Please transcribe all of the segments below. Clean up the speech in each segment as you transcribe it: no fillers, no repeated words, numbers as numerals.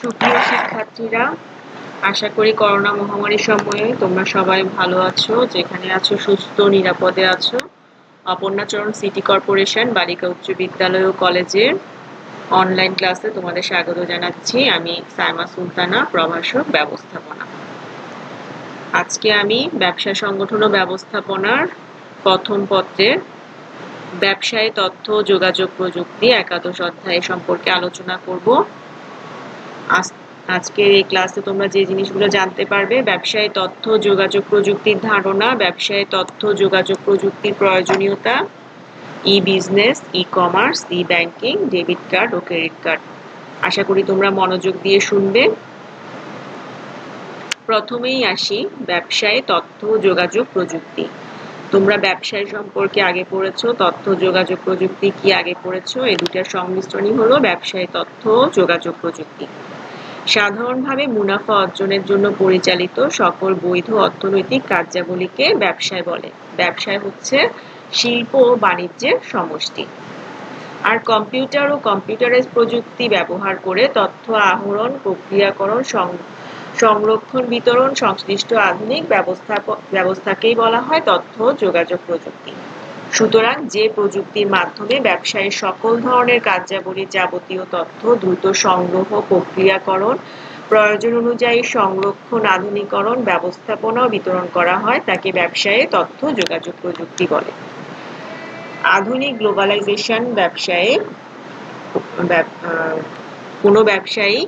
সুপ্রিয় শিক্ষার্থীরা, আশা করি করোনা মহামারীর সময়ে তোমরা সবাই ভালো আছো, যেখানে আছো সুস্থ নিরাপদে আছো। অপর্ণাচরণ সিটি কর্পোরেশন বালিকা উচ্চ বিদ্যালয় ও কলেজের অনলাইন ক্লাসে তোমাদের স্বাগত জানাচ্ছি। আমি সাইমা সুলতানা, প্রভাষক ব্যবস্থাপনা। আজকে আমি ব্যবসা সংগঠন ও ব্যবস্থাপনার প্রথম পত্রের ব্যবসায় তথ্য যোগাযোগ প্রযুক্তি একাদশ অধ্যায় সম্পর্কে আলোচনা করব। আজকের এই ক্লাসে তোমরা যে জিনিসগুলো জানতে পারবে: ব্যবসায় তথ্য যোগাযোগ প্রযুক্তির ধারণা, ব্যবসায় তথ্য যোগাযোগ প্রযুক্তির প্রয়োজনীয়তা, E business, E commerce, E banking, debit card ও ক্রেডিট কার্ড। আশা করি তোমরা মনোযোগ দিয়ে শুনবে। প্রথমেই আসি ব্যবসায় তথ্য যোগাযোগ প্রযুক্তি। তোমরা ব্যবসায় সম্পর্কে আগে পড়েছো, তথ্য যোগাযোগ প্রযুক্তি কি আগে পড়েছো। এই দুটার সংমিশ্রণই হলো ব্যবসায় তথ্য যোগাযোগ প্রযুক্তি। সাধারণভাবে মুনাফা অর্জনের জন্য পরিচালিত সকল বৈধ অর্থনৈতিক কার্যাবলীকে ব্যবসায় বলে। ব্যবসায় হচ্ছে শিল্প ও বাণিজ্যের সমষ্টি। আর কম্পিউটার ও কম্পিউটারাইজ প্রযুক্তি ব্যবহার করে তথ্য আহরণ, প্রক্রিয়াকরণ, সংরক্ষণ, বিতরণ সংশ্লিষ্ট আধুনিক ব্যবস্থাকেই বলা হয় তথ্য যোগাযোগ প্রযুক্তি। সুতরাং যে প্রযুক্তির মাধ্যমে ব্যবসায়ের সকল ধরনের কার্যাবলীর যাবতীয় তথ্য দ্রুত সংগ্রহ, প্রক্রিয়াকরণ, প্রয়োজন অনুযায়ী সংরক্ষণ, আধুনিকরণ, ব্যবস্থাপনা ও বিতরণ করা হয় তাকে ব্যবসায়ে তথ্য যোগাযোগ প্রযুক্তি বলে। আধুনিক গ্লোবালাইজেশন ব্যবসায়ে কোনো ব্যবসায়ী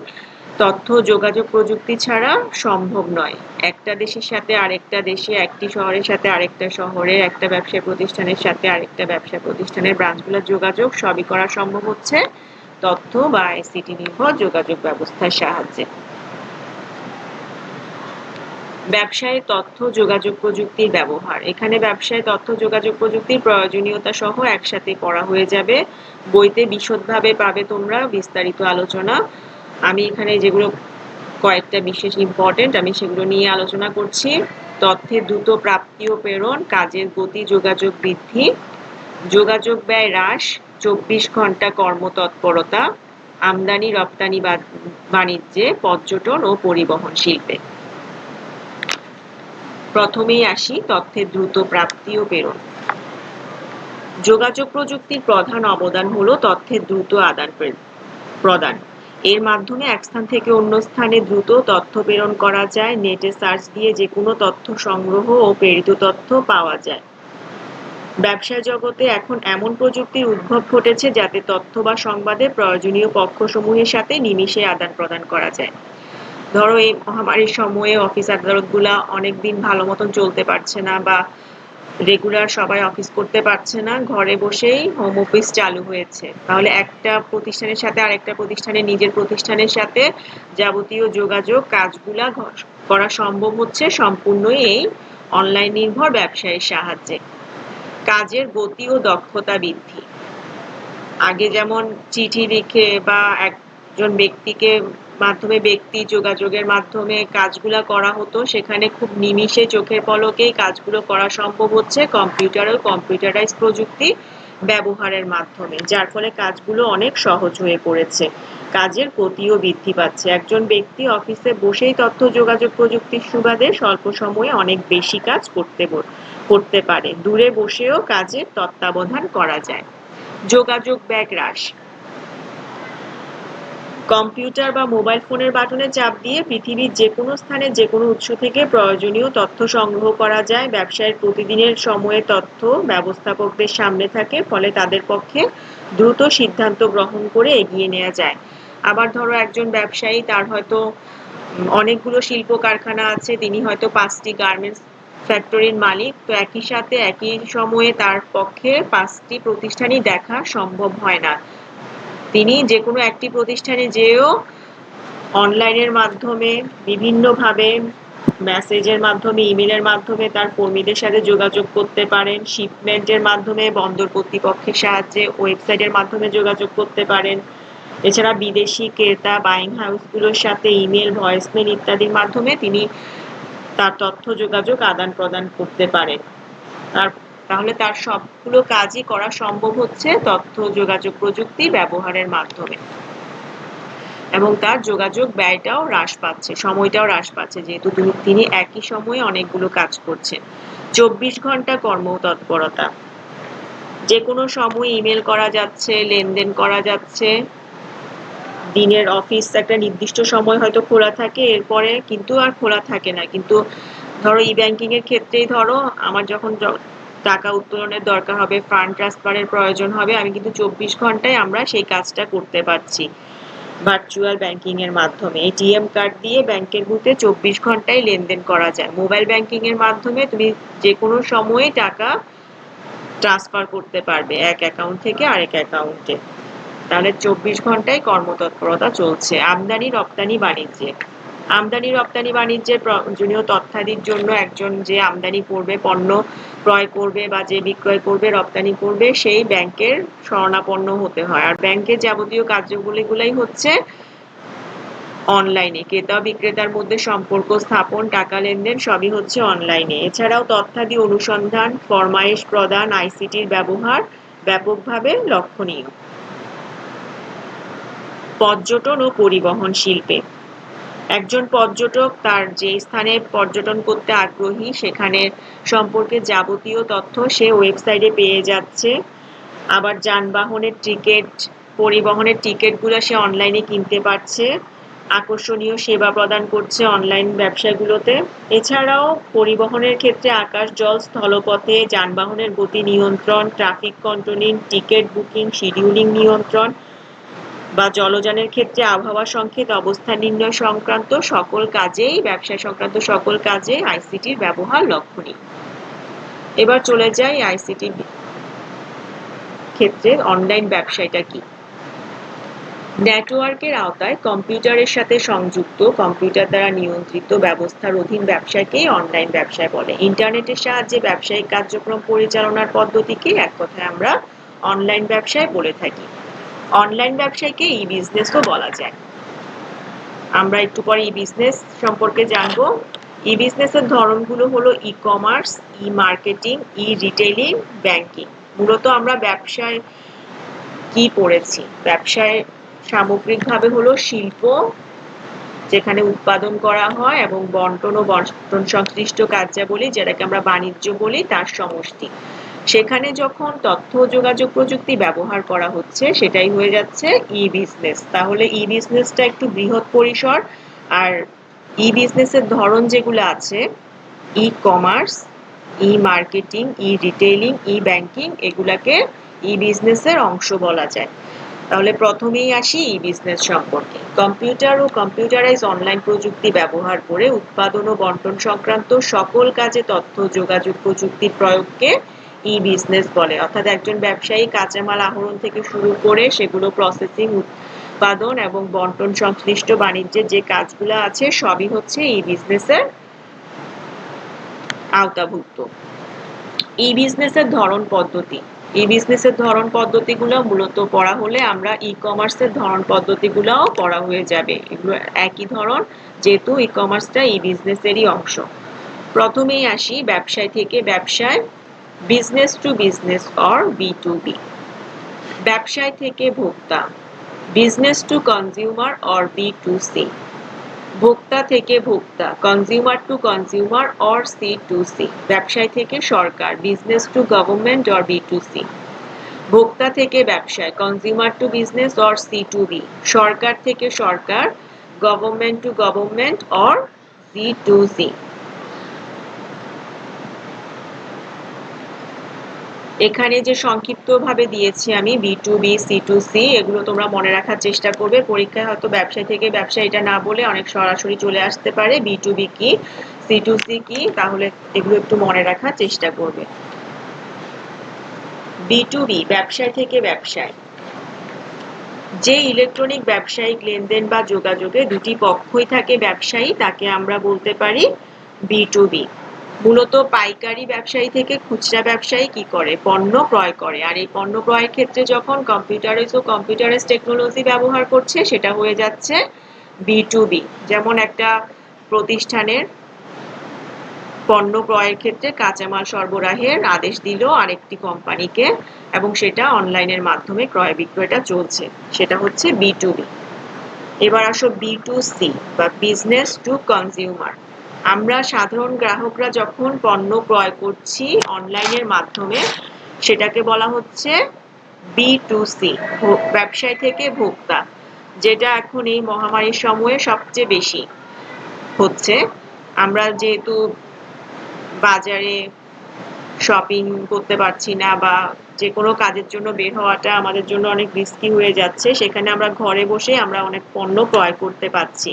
তথ্য যোগাযোগ প্রযুক্তি ছাড়া সম্ভব নয়। একটা দেশের সাথে আরেকটা দেশে, একটি শহরের সাথে আরেকটা শহরে, একটা ব্যবসা প্রতিষ্ঠানের সাথে আরেকটা ব্যবসা প্রতিষ্ঠানের ব্রাঞ্চগুলোর যোগাযোগ সবই করা সম্ভব হচ্ছে তথ্য বা আইসিটি নির্ভর যোগাযোগ ব্যবস্থার সাহায্যে। ব্যবসায় তথ্য যোগাযোগ প্রযুক্তির ব্যবহার। এখানে ব্যবসায় তথ্য যোগাযোগ প্রযুক্তির প্রয়োজনীয়তা সহ একসাথে পড়া হয়ে যাবে। বইতে বিশদভাবে পাবে তোমরা বিস্তারিত আলোচনা। আমি এখানে যেগুলো কয়েকটা বিশেষ ইম্পর্টেন্ট আমি সেগুলো নিয়ে আলোচনা করছি। তথ্যের দ্রুত প্রাপ্তি ও প্রেরণ, কাজের গতি, যোগাযোগ বৃদ্ধি, যোগাযোগ ব্যয় হ্রাস, 24 ঘন্টা কর্মতৎপরতা, আমদানি রপ্তানি বাণিজ্যে, পর্যটন ও পরিবহন শিল্পে। প্রথমেই আসি তথ্যের দ্রুত প্রাপ্তি ও প্রেরণ। যোগাযোগ প্রযুক্তির প্রধান অবদান হলো তথ্যের দ্রুত আদান প্রদান। এর মাধ্যমে এক স্থান থেকে অন্য স্থানে দ্রুত তথ্য প্রেরণ করা যায়। নেটে সার্চ দিয়ে যে কোনো তথ্য সংগ্রহ ও প্রেরিত তথ্য পাওয়া যায়। ব্যবসা জগতে এখন এমন প্রযুক্তির উদ্ভব ঘটেছে যাতে তথ্য বা সংবাদের প্রয়োজনীয় পক্ষসমূহের সাথে নিমিষে আদান প্রদান করা যায়। ধরো এই মহামারীর সময়ে অফিস আদালতগুলা অনেকদিন ভালো মতন চলতে পারছে না, বা রেগুলার সবাই অফিস করতে পারছে না, ঘরে বসেই হোম অফিস চালু হয়েছে। তাহলে একটা প্রতিষ্ঠানের সাথে আরেকটা প্রতিষ্ঠানের, নিজের প্রতিষ্ঠানের সাথে যাবতীয় যোগাযোগ কাজগুলা করা সম্ভব হচ্ছে সম্পূর্ণই এই অনলাইন নির্ভর ব্যবসায়ের সাহায্যে। কাজের গতি ও দক্ষতা বৃদ্ধি। আগে যেমন চিঠি লিখে বা একজন ব্যক্তিকে মাধ্যমে ব্যক্তি যোগাযোগের মাধ্যমে কাজগুলা করা হতো, সেখানে খুব নিমিষে চোখের পলকেই কাজগুলো করা সম্ভব হচ্ছে কম্পিউটার ও কম্পিউটারাইজ প্রযুক্তি ব্যবহারের মাধ্যমে, যার ফলে কাজগুলো অনেক সহজ হয়ে পড়েছে। কাজের গতিও বৃদ্ধি পাচ্ছে। একজন ব্যক্তি অফিসে বসেই তথ্য যোগাযোগ প্রযুক্তির সুবাদে স্বল্প সময়ে অনেক বেশি কাজ করতে পারে। দূরে বসেও কাজের তত্ত্বাবধান করা যায়। যোগাযোগ ব্যয় হ্রাস। কম্পিউটার বা মোবাইল ফোনের বাটনে চাপ দিয়ে পৃথিবীর যে কোনো স্থানে যে কোনো উৎস থেকে প্রয়োজনীয় তথ্য সংগ্রহ করা যায়। ব্যবসায়ের প্রতিদিনের সময়ে তথ্য ব্যবস্থাপকদের সামনে থাকে, ফলে তাদের পক্ষে দ্রুত সিদ্ধান্ত গ্রহণ করে এগিয়ে নেওয়া যায়। আবার ধরো একজন ব্যবসায়ী, তার হয়তো অনেকগুলো শিল্প কারখানা আছে, তিনি হয়তো 5টি গার্মেন্টস ফ্যাক্টরির মালিক, তো একই সাথে একই সময়ে তার পক্ষে 5টি প্রতিষ্ঠানই দেখা সম্ভব হয় না। তিনি যে কোনো একটি প্রতিষ্ঠানে যেও অনলাইনের মাধ্যমে বিভিন্নভাবে মেসেজের মাধ্যমে, ইমেলের মাধ্যমে তার কর্মীদের সাথে যোগাযোগ করতে পারেন। শিপমেন্টের মাধ্যমে বন্দর কর্তৃপক্ষের সাহায্যে ওয়েবসাইটের মাধ্যমে যোগাযোগ করতে পারেন। এছাড়া বিদেশি ক্রেতা বাইং হাউসগুলোর সাথে ইমেল, ভয়েসমেল ইত্যাদির মাধ্যমে তিনি তার তথ্য যোগাযোগ আদান প্রদান করতে পারেন। তাহলে তার সবগুলো কাজই করা সম্ভব হচ্ছে তথ্য যোগাযোগ প্রযুক্তি ব্যবহারের মাধ্যমে। এবং তার যোগাযোগ ব্যয়টাও হ্রাস পাচ্ছে, সময়টাও হ্রাস পাচ্ছে, যেহেতু তিনি একই সময়ে অনেকগুলো কাজ করছেন। 24 ঘন্টা কর্মতৎপরতা, যে কোনো সময় ইমেল করা যাচ্ছে, লেনদেন করা যাচ্ছে। দিনের অফিস একটা নির্দিষ্ট সময় হয়তো খোলা থাকে, এরপরে কিন্তু আর খোলা থাকে না। কিন্তু ধরো ই ব্যাংকিং এর ক্ষেত্রেই ধরো আমার যখন টাকা উত্তোলনের দরকার হবে, ফান্ড ট্রান্সফারের প্রয়োজন হবে, আমি কিন্তু 24 ঘন্টায় আমরা সেই কাজটা করতে পারছি ভার্চুয়াল ব্যাংকিং এর মাধ্যমে। এটিএম কার্ড দিয়ে ব্যাংকের বুথে 24 ঘন্টায় লেনদেন করা যায়। মোবাইল ব্যাংকিং এর মাধ্যমে তুমি যে কোনো সময়ে টাকা ট্রান্সফার করতে পারবে এক অ্যাকাউন্ট থেকে আরেক অ্যাকাউন্টে। তাহলে 24 ঘন্টায় কর্মতৎপরতা চলছে। আমদানি রপ্তানি বাণিজ্যে, আমদানি রপ্তানি বাণিজ্যের প্রয়োজনীয় তথ্যাদির জন্য একজন যে আমদানি করবে, পণ্য ক্রয় করবে বা যে বিক্রয় করবে, রপ্তানি করবে, সেই ব্যাংকের শরণাপন্ন হতে হয়। আর ব্যাংকের যাবতীয় কার্যগুলোই হচ্ছে অনলাইনে। ক্রেতা বিক্রেতার মধ্যে সম্পর্ক স্থাপন, টাকা লেনদেন সবই হচ্ছে অনলাইনে। এছাড়াও তথ্যাদি অনুসন্ধান, ফরমায়েশ প্রদান, আইসিটির ব্যবহার ব্যাপকভাবে লক্ষণীয়। পর্যটন ও পরিবহন শিল্পে, একজন পর্যটক তার যে স্থানে পর্যটন করতে আগ্রহী সেখানে সম্পর্কে যাবতীয় তথ্য সে ওয়েবসাইটে পেয়ে যাচ্ছে। আবার যানবাহনের টিকিট, পরিবহনের টিকিটগুলো সে অনলাইনে কিনতে পারছে। আকর্ষণীয় সেবা প্রদান করছে অনলাইন ব্যবসাগুলোতে। এছাড়াও পরিবহনের ক্ষেত্রে আকাশ, জল, স্থলপথে যানবাহনের গতি নিয়ন্ত্রণ, traffic controlling, ticket booking, scheduling নিয়ন্ত্রণ বা জলযানের ক্ষেত্রে আবহাওয়া সংকেত, অবস্থান নির্ণয় সংক্রান্ত সকল কাজেই, ব্যবসা সংক্রান্ত সকল কাজে আইসিটির ব্যবহার লক্ষণীয়। এবার চলে যাই আইসিটি ক্ষেত্রে অনলাইন ব্যবসাটা কি। নেটওয়ার্কের আওতায় কম্পিউটারের সাথে সংযুক্ত, কম্পিউটার দ্বারা নিয়ন্ত্রিত ব্যবস্থার অধীন ব্যবসাকেই অনলাইন ব্যবসা বলে। ইন্টারনেটের সাহায্যে ব্যবসায়িক কার্যক্রম পরিচালনার পদ্ধতিকে এক কথায় আমরা অনলাইন ব্যবসায় বলে থাকি। অনলাইন ব্যবসাকে ই বিজনেসও বলা যায়। আমরা একটু পরে ই বিজনেস সম্পর্কে জানবো। ই বিজনেসের ধরনগুলো হলো ই কমার্স, ই মার্কেটিং, ই রিটেইলিং, ব্যাংকিং। মূলত আমরা ব্যবসায় কি পড়েছি? ব্যবসায় সামগ্রিকভাবে হলো শিল্প, যেখানে উৎপাদন করা হয়, এবং বন্টন ও বন্টন সংশ্লিষ্ট কার্যাবলী, যেটাকে আমরা বাণিজ্য বলি, তার সমষ্টি। সেখানে যখন তথ্য যোগাযোগ প্রযুক্তি ব্যবহার করা হচ্ছে সেটাই হয়ে যাচ্ছে ই বিজনেস। তাহলে ই বিজনেসটা একটু বৃহৎ পরিসর। আর ই বিজনেসের ধরন যেগুলো আছে, ই কমার্স, ই মার্কেটিং, ই রিটেইলিং, ই ব্যাংকিং, এগুলাকে ই বিজনেসের অংশ বলা যায়। তাহলে প্রথমেই আসি ই বিজনেস সম্পর্কে। কম্পিউটার ও কম্পিউটারাইজ অনলাইন প্রযুক্তি ব্যবহার করে উৎপাদন ও বন্টন সংক্রান্ত সকল কাজে তথ্য যোগাযোগ প্রযুক্তির প্রয়োগকে ই বিজনেস বলে। অর্থাৎ একজন ব্যবসায়ী কাঁচামাল আহরণ থেকে শুরু করে সেগুলো প্রসেসিং, উৎপাদন এবং বন্টন সংশ্লিষ্ট বাণিজ্যের যে কাজগুলো আছে সবই হচ্ছে ই বিজনেসের আওতাভুক্ত। ই বিজনেসের ধরন পদ্ধতি, ই বিজনেসের ধরন পদ্ধতিগুলো মূলত পড়া হলে আমরা ই কমার্সের ধরন পদ্ধতিগুলোও পড়া হয়ে যাবে। এগুলো একই ধরন, যেহেতু ই কমার্সটা ই বিজনেসেরই অংশ। প্রথমেই আসি ব্যবসায় থেকে ব্যবসায়, business to business or B2B। ব্যবসায় থেকে ভোক্তা, business to consumer or B2C। ভোক্তা থেকে ভোক্তা, consumer two consumer or C2C। ব্যবসায় থেকে সরকার, business to government or B2C। ভোক্তা থেকে ব্যবসায়, consumer to business or C2B। সরকার থেকে সরকার, government to government or C2C। এখানে যে সংক্ষিপ্তভাবে দিয়েছি আমি B2B, C2C, এগুলো তোমরা মনে রাখার চেষ্টা করবে। পরীক্ষায় হয়তো ব্যবসায় থেকে ব্যবসা এটা না বলে অনেক সরাসরি চলে আসতে পারে B2B কি, C2C কি, তাহলে এগুলো একটু মনে রাখার চেষ্টা করবে। B2B, ব্যবসায় থেকে ব্যবসায়। যে ইলেকট্রনিক ব্যবসায়িক লেনদেন বা যোগাযোগে দুটি পক্ষই থাকে ব্যবসায়ী, তাকে আমরা বলতে পারি B2B। মূলত পাইকারি ব্যবসায়ী থেকে খুচরা ব্যবসায়ী কি করে? পণ্য ক্রয় করে। আর এই পণ্য ক্রয়ের ক্ষেত্রে যখন কম্পিউটারাইজ টেকনোলজি ব্যবহার করছে সেটা হয়ে যাচ্ছে B2B। যেমন একটা প্রতিষ্ঠানের পণ্য ক্রয়ের ক্ষেত্রে কাঁচামাল সরবরাহের আদেশ দিল আরেকটি কোম্পানিকে, এবং সেটা অনলাইনের মাধ্যমে ক্রয় বিক্রয়টা চলছে, সেটা হচ্ছে B2B। এবার আসো B2C বা বিজনেস টু কনজিউমার। আমরা সাধারণ গ্রাহকরা যখন পণ্য ক্রয় করছি অনলাইনের মাধ্যমে, সেটাকে বলা হচ্ছে B2C, ব্যবসায় থেকে ভোক্তা, যেটা এখন এই মহামারীর সময়ে সবচেয়ে বেশি হচ্ছে। আমরা যেহেতু বাজারে শপিং করতে পারছি না বা যে কোনো কাজের জন্য বের হওয়াটা আমাদের জন্য অনেক রিস্কি হয়ে যাচ্ছে, সেখানে আমরা ঘরে বসে আমরা অনেক পণ্য ক্রয় করতে পারছি।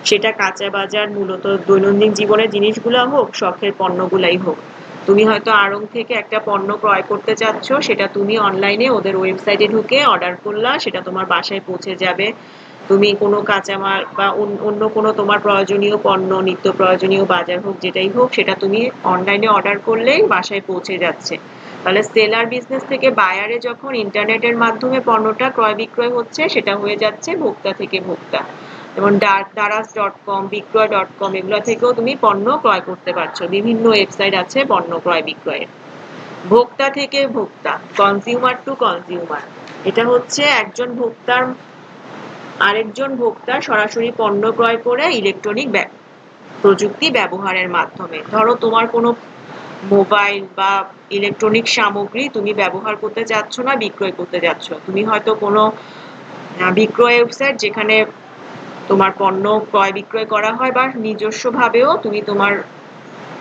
সেটা কাঁচা বাজার, মূলত দৈনন্দিন জীবনের জিনিসগুলো হোক, শখের পণ্যগুলাই হোক। তুমি হয়তো আড়ং থেকে একটা পণ্য ক্রয় করতে চাচ্ছ, সেটা তুমি অনলাইনে ওদের ওয়েবসাইটে ঢুকে অর্ডার করলা, সেটা তোমার বাসায় পৌঁছে যাবে। তুমি কোনো কাঁচামাল বা অন্য কোনো তোমার প্রয়োজনীয় পণ্য, নিত্য প্রয়োজনীয় বাজার হোক যেটাই হোক, সেটা তুমি অনলাইনে অর্ডার করলেই বাসায় পৌঁছে যাচ্ছে। তাহলে সেলার বিজনেস থেকে বায়ারে যখন ইন্টারনেটের মাধ্যমে পণ্যটা ক্রয় বিক্রয় হচ্ছে, সেটা হয়ে যাচ্ছে ভোক্তা থেকে ভোক্তা। যেমন daraz.com, বিক্রয়.com, এগুলো থেকেও তুমি পণ্য ক্রয় করতে পারছো। বিভিন্ন ওয়েবসাইট আছে পণ্য ক্রয় বিক্রয়ের। ভোক্তা থেকে ভোক্তা, কনজিউমার টু কনজিউমার, এটা হচ্ছে একজন ভোক্তার আরেকজন ভোক্তা সরাসরি পণ্য ক্রয় করে ইলেকট্রনিক প্রযুক্তি ব্যবহারের মাধ্যমে। ধরো তোমার কোনো মোবাইল বা ইলেকট্রনিক সামগ্রী তুমি ব্যবহার করতে যাচ্ছ না, বিক্রয় করতে যাচ্ছ। তুমি হয়তো কোনো বিক্রয় ওয়েবসাইট যেখানে তোমার পণ্য ক্রয় বিক্রয় করা হয়, বা নিজস্বভাবেও তুমি তোমার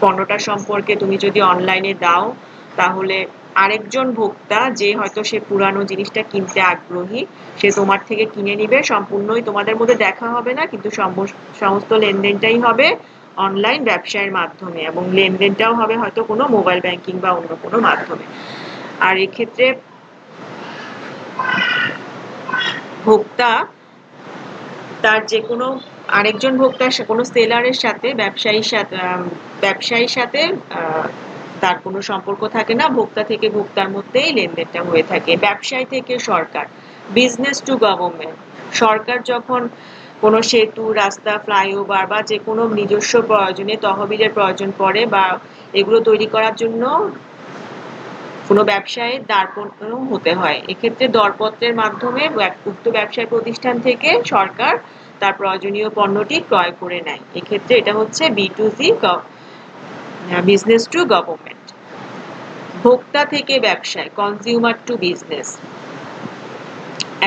পণ্যটা সম্পর্কে তুমি যদি অনলাইনে দাও, তাহলে আরেকজন ভোক্তা যে হয়তো সে পুরানো জিনিসটা কিনতে আগ্রহী, সে তোমার থেকে কিনে নিবে। সম্পূর্ণই তোমাদের মধ্যে দেখা হবে না, কিন্তু সমস্ত লেনদেনটাই হবে অনলাইন ব্যবসায়ের মাধ্যমে, এবং লেনদেনটাও হবে হয়তো কোনো মোবাইল ব্যাংকিং বা অন্য কোনো মাধ্যমে। আর এক্ষেত্রে ভোক্তা তার যে কোনো আরেকজন ভোক্তা কোনো সেলারের সাথে, ব্যবসায়ীর সাথে তার কোনো সম্পর্ক থাকে না। ভোক্তা থেকে ভোক্তার মধ্যেই লেনদেনটা হয়ে থাকে। ব্যবসায়ী থেকে সরকার, বিজনেস টু গভর্নমেন্ট, সরকার যখন কোনো সেতু, রাস্তা, ফ্লাইওভার বা যে কোনো নিজস্ব প্রয়োজনে তহবিলের প্রয়োজন পড়ে, বা এগুলো তৈরি করার জন্য কোনো ব্যবসায়ের দারপত্র হতে হয়, এক্ষেত্রে দরপত্রের মাধ্যমে উক্ত ব্যবসায় প্রতিষ্ঠান থেকে সরকার তার প্রয়োজনীয় পণ্যটি ক্রয় করে নেয়। এক্ষেত্রে এটা হচ্ছে B2C, বিজনেস টু গভর্নমেন্ট। ভোক্তা থেকে ব্যবসায়, কনজিউমার টু বিজনেস,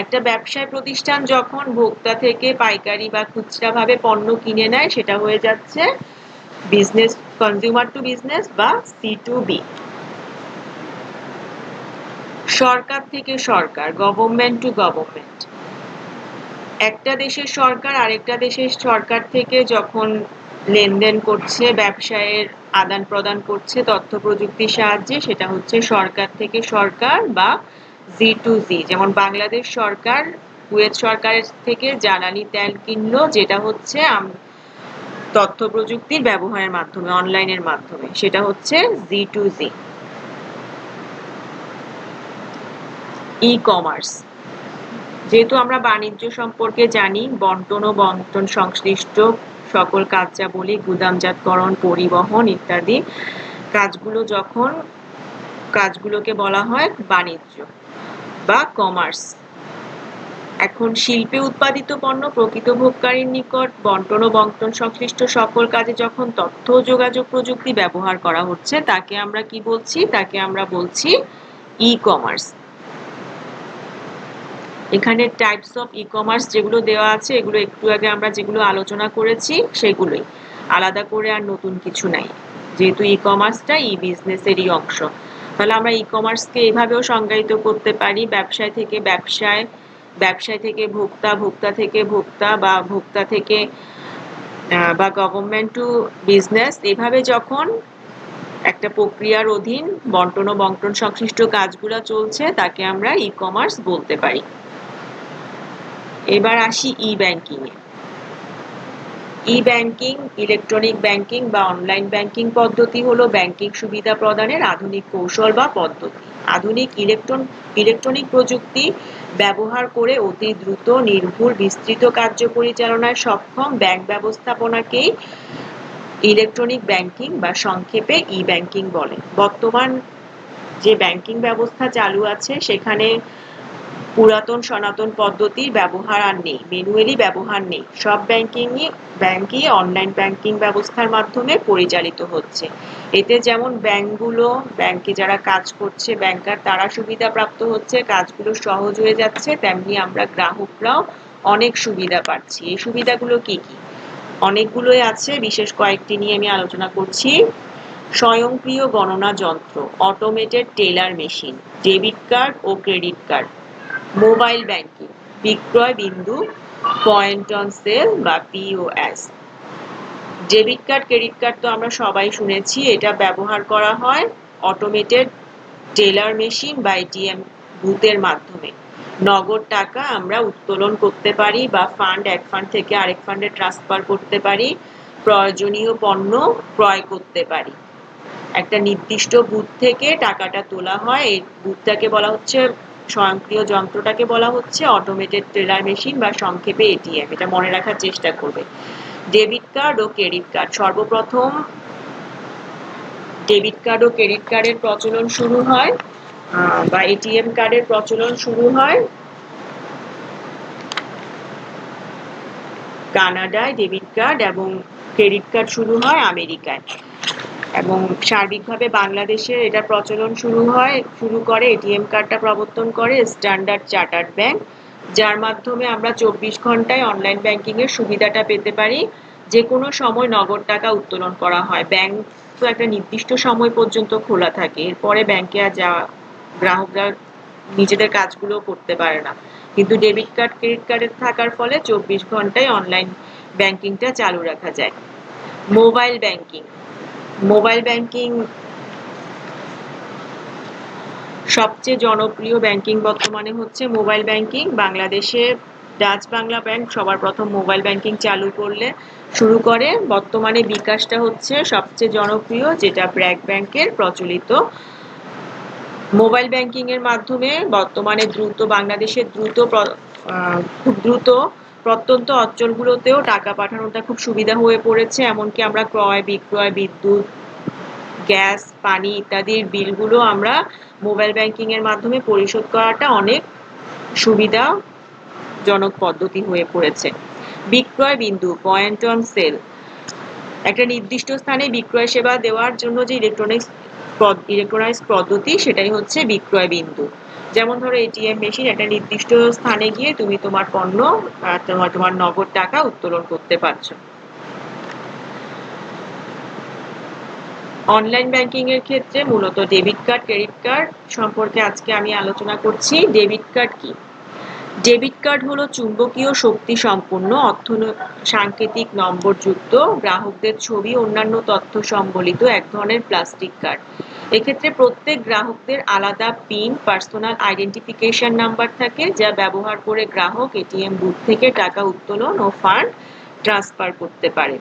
একটা ব্যবসায় প্রতিষ্ঠান যখন ভোক্তা থেকে পাইকারি বা খুচরা ভাবে পণ্য কিনে নেয়, সেটা হয়ে যাচ্ছে বিজনেস, কনজিউমার টু বিজনেস বা C2B। সরকার থেকে সরকার, গভর্নমেন্ট টু গভর্নমেন্ট, একটা দেশের সরকার আরেকটা দেশের সরকার থেকে যখন লেনদেন করছে, ব্যবসায়ের আদান প্রদান করছে তথ্য প্রযুক্তির সাহায্যে, সেটা হচ্ছে সরকার থেকে সরকার বা G2G। যেমন বাংলাদেশ সরকার কুয়েত সরকারের থেকে জ্বালানি তেল কিনলো, যেটা হচ্ছে তথ্য প্রযুক্তির ব্যবহারের মাধ্যমে, অনলাইনের মাধ্যমে, সেটা হচ্ছে G2G। ই-কমার্স, যেহেতু আমরা বাণিজ্য সম্পর্কে জানি, বন্টন ও বন্টন সংশ্লিষ্ট সকল কার্যাবলী, গুদামজাতকরণ, পরিবহন ইত্যাদি কাজগুলোকে বলা হয় বাণিজ্য বা কমার্স। এখন শিল্পে উৎপাদিত পণ্য প্রকৃত ভোক্তার নিকট বন্টন ও বন্টন সংশ্লিষ্ট সকল কাজে যখন তথ্য ও যোগাযোগ প্রযুক্তি ব্যবহার করা হচ্ছে, তাকে আমরা কি বলছি? তাকে আমরা বলছি ই-কমার্স। এখানে টাইপস অফ ই-কমার্স যেগুলো দেওয়া আছে, এগুলো একটু আগে আমরা যেগুলো আলোচনা করেছি সেগুলোই, আলাদা করে আর নতুন কিছু নাই, যেহেতু ই-কমার্সটা ই বিজনেসেরই অংশ। তাহলে আমরা ই-কমার্সকে এইভাবেও সংজ্ঞায়িত করতে পারি: ব্যবসায় থেকে ব্যবসায়, ব্যবসায় থেকে ভোক্তা, ভোক্তা থেকে ভোক্তা, বা ভোক্তা থেকে বা গভর্নমেন্ট টু বিজনেস। এভাবে যখন একটা প্রক্রিয়ার অধীন বন্টন ও বন্টন সংশ্লিষ্ট কাজগুলো চলছে, তাকে আমরা ই-কমার্স বলতে পারি। এবার আসি ই-ব্যাংকিং এ। ই-ব্যাংকিং, ইলেকট্রনিক ব্যাংকিং বা অনলাইন ব্যাংকিং পদ্ধতি হলো ব্যাংকিং সুবিধা প্রদানের আধুনিক কৌশল বা পদ্ধতি। আধুনিক ইলেকট্রনিক প্রযুক্তি ব্যবহার করে অতি দ্রুত, নির্ভুল, বিস্তৃত কার্য পরিচালনায় সক্ষম ব্যাংক ব্যবস্থাপনাকেই ইলেকট্রনিক ব্যাংকিং বা সংক্ষেপে ই-ব্যাংকিং বলে। বর্তমান যে ব্যাংকিং ব্যবস্থা চালু আছে, সেখানে পুরাতন সনাতন পদ্ধতির ব্যবহার আর নেই, ম্যানুয়ালি ব্যবহার নেই, সব ব্যাংকই অনলাইন ব্যাংকিং ব্যবস্থার মাধ্যমে পরিচালিত হচ্ছে। এতে যেমন ব্যাংকে যারা কাজ করছে ব্যাংকার তারা সুবিধা প্রাপ্ত হচ্ছে, কাজগুলো সহজ হয়ে যাচ্ছে, তেমনি আমরা গ্রাহকরাও অনেক সুবিধা পাচ্ছি। এই সুবিধাগুলো কি কি? অনেকগুলোই আছে, বিশেষ কয়েকটি নিয়ে আমি আলোচনা করছি। স্বয়ংক্রিয় গণনা যন্ত্র, automated teller machine, debit card ও ক্রেডিট কার্ড, মোবাইল ব্যাংকিং, বিক্রয় বিন্দু, পয়েন্ট অন সেল বা POS. Debit card credit card তো আমরা সবাই শুনেছি, এটা ব্যবহার করা হয় অটোমেটেড টেলার মেশিন বা এটিএম বুথের মাধ্যমে। নগদ টাকা আমরা উত্তোলন করতে পারি বা এক ফান্ড থেকে আরেক ফান্ডে ট্রান্সফার করতে পারি, প্রয়োজনীয় পণ্য ক্রয় করতে পারি। একটা নির্দিষ্ট বুথ থেকে টাকাটা তোলা হয়, এই বুথটাকে বলা হচ্ছে, স্বয়ংক্রিয় যন্ত্রটাকে বলা হচ্ছে অটোমেটেড টেলার মেশিন বা সংক্ষেপে এটিএম। এটা মনে রাখার চেষ্টা করবে। ডেবিট কার্ড ও ক্রেডিট কার্ড, সর্বপ্রথম ডেবিট কার্ড ও ক্রেডিট কার্ডের প্রচলন শুরু হয় বা এটিএম কার্ডের প্রচলন শুরু হয় কানাডায়, ডেবিট কার্ড এবং ক্রেডিট কার্ড শুরু হয় আমেরিকায়, এবং সার্বিকভাবে বাংলাদেশে এটা প্রচলন শুরু করে এটিএম কার্ডটা প্রবর্তন করে স্ট্যান্ডার্ড চার্টার্ড ব্যাংক, যার মাধ্যমে আমরা 24 ঘন্টায় অনলাইন ব্যাংকিং এর সুবিধাটা পেতে পারি। যে কোনো সময় নগদ টাকা উত্তোলন করা হয়। ব্যাংক তো একটা নির্দিষ্ট সময় পর্যন্ত খোলা থাকে, এরপরে ব্যাংকে আর গ্রাহকরা নিজেদের কাজগুলো করতে পারে না, কিন্তু ডেবিট কার্ড ক্রেডিট কার্ডের থাকার ফলে 24 ঘন্টায় অনলাইন ব্যাংকিংটা চালু রাখা যায়। মোবাইল ব্যাংকিং সবচেয়ে জনপ্রিয় ব্যাংকিং বর্তমানে হচ্ছে মোবাইল ব্যাংকিং। বাংলাদেশে ডাচ বাংলা ব্যাংক সবার প্রথম মোবাইল ব্যাংকিং শুরু করে। বর্তমানে বিকাশটা হচ্ছে সবচেয়ে জনপ্রিয়, যেটা ব্র্যাক ব্যাংকের প্রচলিত। মোবাইল ব্যাংকিং এর মাধ্যমে বর্তমানে বাংলাদেশের খুব দ্রুত প্রত্যন্ত অঞ্চলগুলোতেও টাকা পাঠানোটা খুব সুবিধা হয়ে পড়েছে। এমনকি আমরা ক্রয় বিক্রয়, বিদ্যুৎ, গ্যাস, পানি ইত্যাদির বিলগুলো আমরা মোবাইল ব্যাংকিং এর মাধ্যমে পরিশোধ করাটা অনেক সুবিধাজনক পদ্ধতি হয়ে পড়েছে। বিক্রয় বিন্দু, পয়েন্ট অন সেল, একটা নির্দিষ্ট স্থানে বিক্রয় সেবা দেওয়ার জন্য যে ইলেকট্রনিক্স পদ্ধতি, সেটাই হচ্ছে বিক্রয় বিন্দু। যেমন ধরো এটিএম মেশিন, একটা নির্দিষ্ট স্থানে গিয়ে তুমি তোমার পণ্য তোমার নগদ টাকা উত্তোলন করতে পারছো। অনলাইন ব্যাংকিং এর ক্ষেত্রে মূলত ডেবিট কার্ড ক্রেডিট কার্ড সম্পর্কে আজকে আমি আলোচনা করছি। ডেবিট কার্ড কি? ডেবিট কার্ড হলো চুম্বকীয় শক্তি সম্পন্ন সাংকেতিক নম্বরযুক্ত, গ্রাহকদের ছবি অন্যান্য তথ্য সম্বলিত এক ধরনের প্লাস্টিক কার্ড। এক্ষেত্রে প্রত্যেক গ্রাহকদের আলাদা পিন, পার্সোনাল আইডেন্টিফিকেশন নাম্বার থাকে, যা ব্যবহার করে গ্রাহক এটিএম বুথ থেকে টাকা উত্তোলন ও ফান্ড ট্রান্সফার করতে পারে।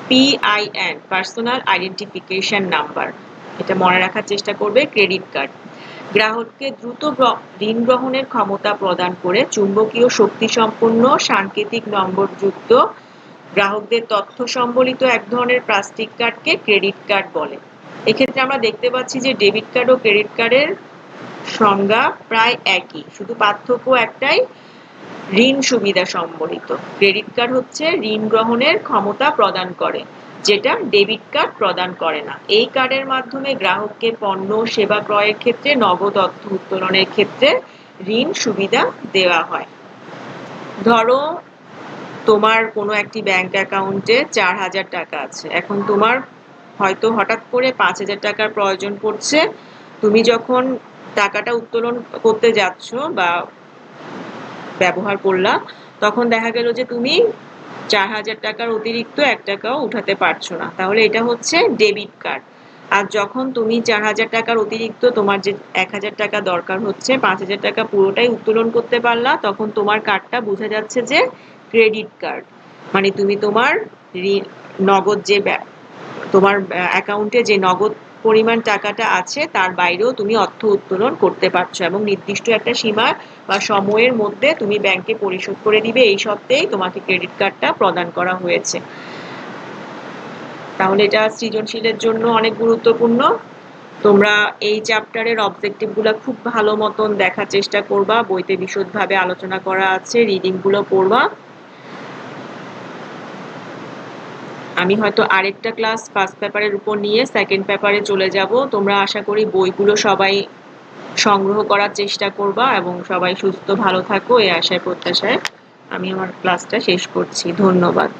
PIN, পার্সোনাল আইডেন্টিফিকেশন নাম্বার, এটা মনে রাখার চেষ্টা করবে। ক্রেডিট কার্ড গ্রাহককে দ্রুত ঋণ গ্রহণের ক্ষমতা প্রদান করে চুম্বকীয় শক্তি সম্পন্ন সাংকেতিক নম্বরযুক্ত গ্রাহকদের তথ্য সম্বলিত এক ধরনের প্লাস্টিক কার্ডকে ক্রেডিট কার্ড বলে। এক্ষেত্রে আমরা দেখতে পাচ্ছি যে ডেবিট কার্ড ও ক্রেডিট কার্ডের সংজ্ঞা প্রায় একই, শুধু পার্থক্য একটাই, ঋণ সুবিধা সম্বলিত। ক্রেডিট কার্ড হচ্ছে ঋণ গ্রহণের ক্ষমতা প্রদান করে, যেটা ডেবিট কার্ড প্রদান করে না। এই কার্ডের মাধ্যমে গ্রাহককে পণ্য সেবা ক্রয়ের ক্ষেত্রে নগদ অর্থ উত্তোলনের ক্ষেত্রে ঋণ সুবিধা দেওয়া হয়। ধরো তোমার কোনো একটি ব্যাংক অ্যাকাউন্টে 4000 টাকা আছে, এখন তোমার হয়তো হঠাৎ করে 5000 টাকার প্রয়োজন পড়ছে। তুমি যখন টাকাটা উত্তোলন করতে যাচ্ছ বা ব্যবহার করলা, তখন দেখা গেল যে তুমি 4000 টাকার অতিরিক্ত 1 টাকাও উঠাতে পারছো না, তাহলে এটা হচ্ছে ডেবিট কার্ড। আর যখন তুমি 4000 টাকার অতিরিক্ত তোমার যে 1000 টাকা দরকার হচ্ছে, 5000 টাকা পুরোটাই উত্তোলন করতে পারলা, তখন তোমার কার্ডটা বোঝা যাচ্ছে যে ক্রেডিট কার্ড। মানে তুমি তোমার নগদ যে তোমার অ্যাকাউন্টে যে নগদ পরিমাণ টাকাটা আছে তার বাইরেও তুমি অর্থ উত্তোলন করতে পারছো, এবং নির্দিষ্ট একটা সীমা বা সময়ের মধ্যে তুমি ব্যাংকে পরিশোধ করে দিবে, এই সপ্তাহেই তোমাকে ক্রেডিট কার্ডটা প্রদান করা হয়েছে। তাহলে এটা সৃজনশীলের জন্য অনেক গুরুত্বপূর্ণ। তোমরা এই চ্যাপ্টারের অবজেক্টিভগুলো খুব ভালো মতন দেখার চেষ্টা করবা, বইতে বিশদভাবে আলোচনা করা আছে, রিডিংগুলো পড়বা। আমি হয়তো আরেকটা ক্লাস ফার্স্ট পেপারের উপর নিয়ে সেকেন্ড পেপারে চলে যাব। তোমরা আশা করি বইগুলো সবাই সংগ্রহ করার চেষ্টা করবা এবং সবাই সুস্থ ভালো থাকো এই আশায় প্রত্যাশায় আমি আমার ক্লাসটা শেষ করছি। ধন্যবাদ।